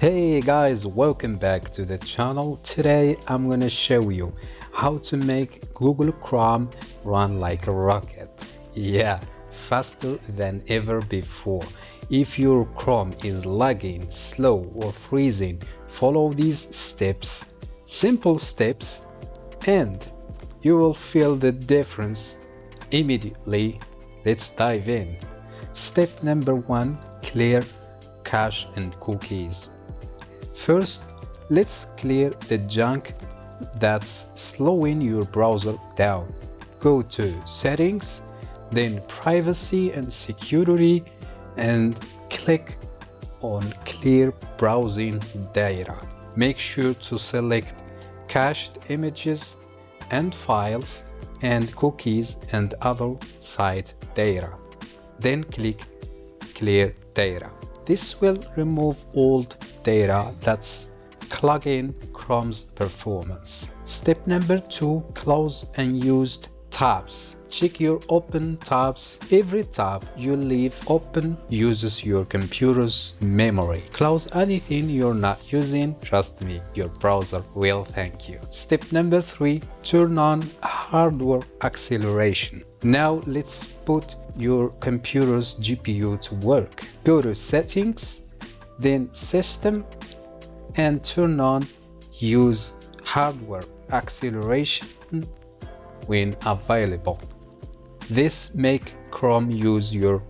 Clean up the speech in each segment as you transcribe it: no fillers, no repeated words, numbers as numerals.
Hey guys, welcome back to the channel. Today I'm gonna show you how to make Google Chrome run like a rocket. Yeah, faster than ever before. If your Chrome is lagging, slow or freezing, follow these steps, simple steps, and you will feel the difference immediately. Let's dive in. Step number 1, clear cache and cookies. First, let's clear the junk that's slowing your browser down. Go to Settings, then Privacy and Security, and click on Clear Browsing Data. Make sure to select cached images and files and cookies and other site data. Then click Clear Data. This will remove old data that's clogging Chrome's performance. Step number 2, close unused tabs. Check your open tabs. Every tab you leave open uses your computer's memory. Close anything you're not using. Trust me, your browser will thank you. Step number 3, turn on hardware acceleration. Now let's put your computer's GPU to work. Go to Settings, then System, and turn on Use Hardware Acceleration when available. This makes Chrome use your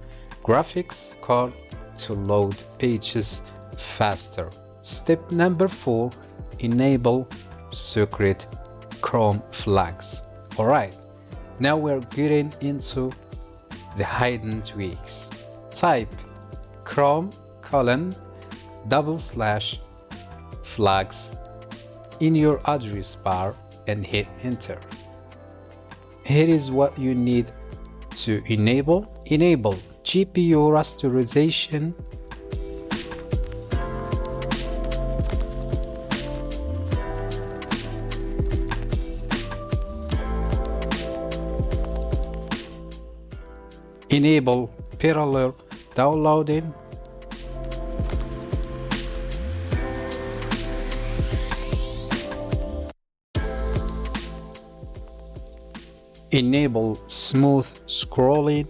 graphics card to load pages faster. Step number 4, enable secret Chrome flags. Alright, now we're getting into the hidden tweaks. Type Chrome : /flags in your address bar and hit enter. Here is what you need to enable GPU rasterization, enable parallel downloading, enable smooth scrolling,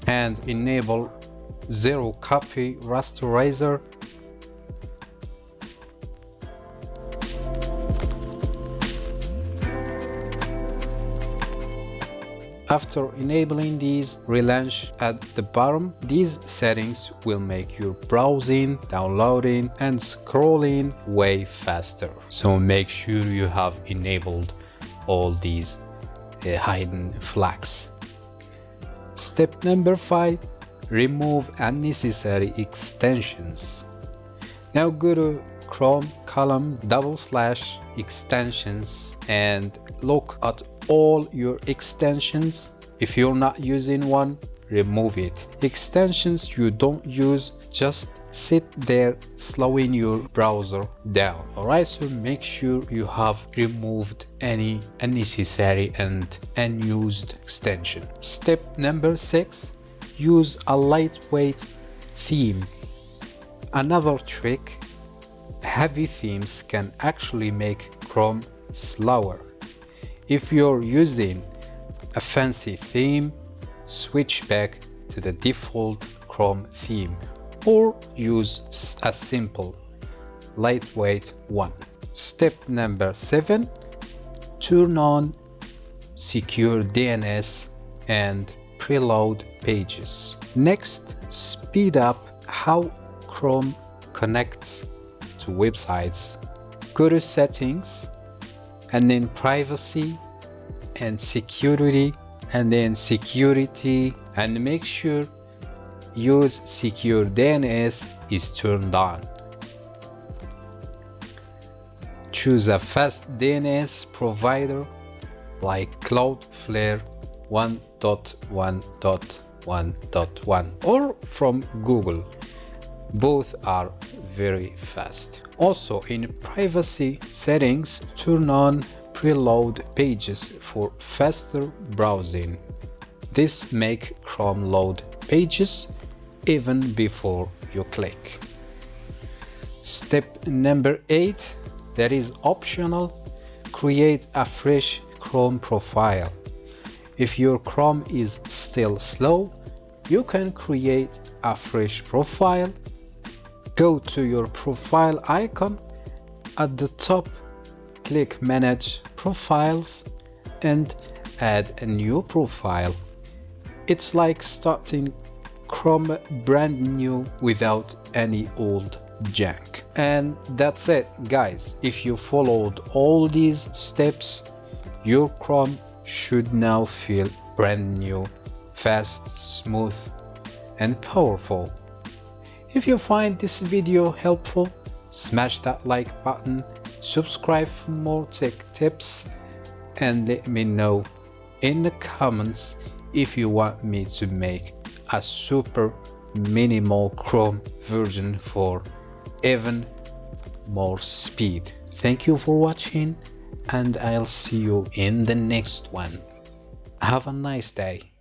and enable zero copy rasterizer. After enabling these, relaunch at the bottom. These settings will make your browsing, downloading, and scrolling way faster. So make sure you have enabled all these hidden flags. Step number 5, remove unnecessary extensions. Now go to Chrome : /extensions and look at all your extensions. If you're not using one, remove it. Extensions you don't use just sit there slowing your browser down. Alright, so make sure you have removed any unnecessary and unused extension. Step number 6, use a lightweight theme. Another trick, heavy themes can actually make Chrome slower. If you're using a fancy theme, switch back to the default Chrome theme or use a simple, lightweight one. Step number 7, turn on Secure DNS and preload pages. Next, speed up how Chrome connects to websites. Go to Settings, and then Privacy and Security, and then Security, and make sure Use Secure DNS is turned on. Choose a fast DNS provider like Cloudflare 1.1.1.1 or from Google. Both are very fast. Also, in privacy settings, turn on preload pages for faster browsing. This makes Chrome load pages even before you click. Step number 8, that is optional. Create a fresh Chrome profile. If your Chrome is still slow, you can create a fresh profile. Go to your profile icon at the top, click Manage Profiles and add a new profile. It's like starting Chrome brand new without any old junk. And that's it, guys. If you followed all these steps, your Chrome should now feel brand new, fast, smooth, and powerful. If you find this video helpful, smash that like button, subscribe for more tech tips, and let me know in the comments if you want me to make a super minimal Chrome version for even more speed. Thank you for watching, and I'll see you in the next one. Have a nice day.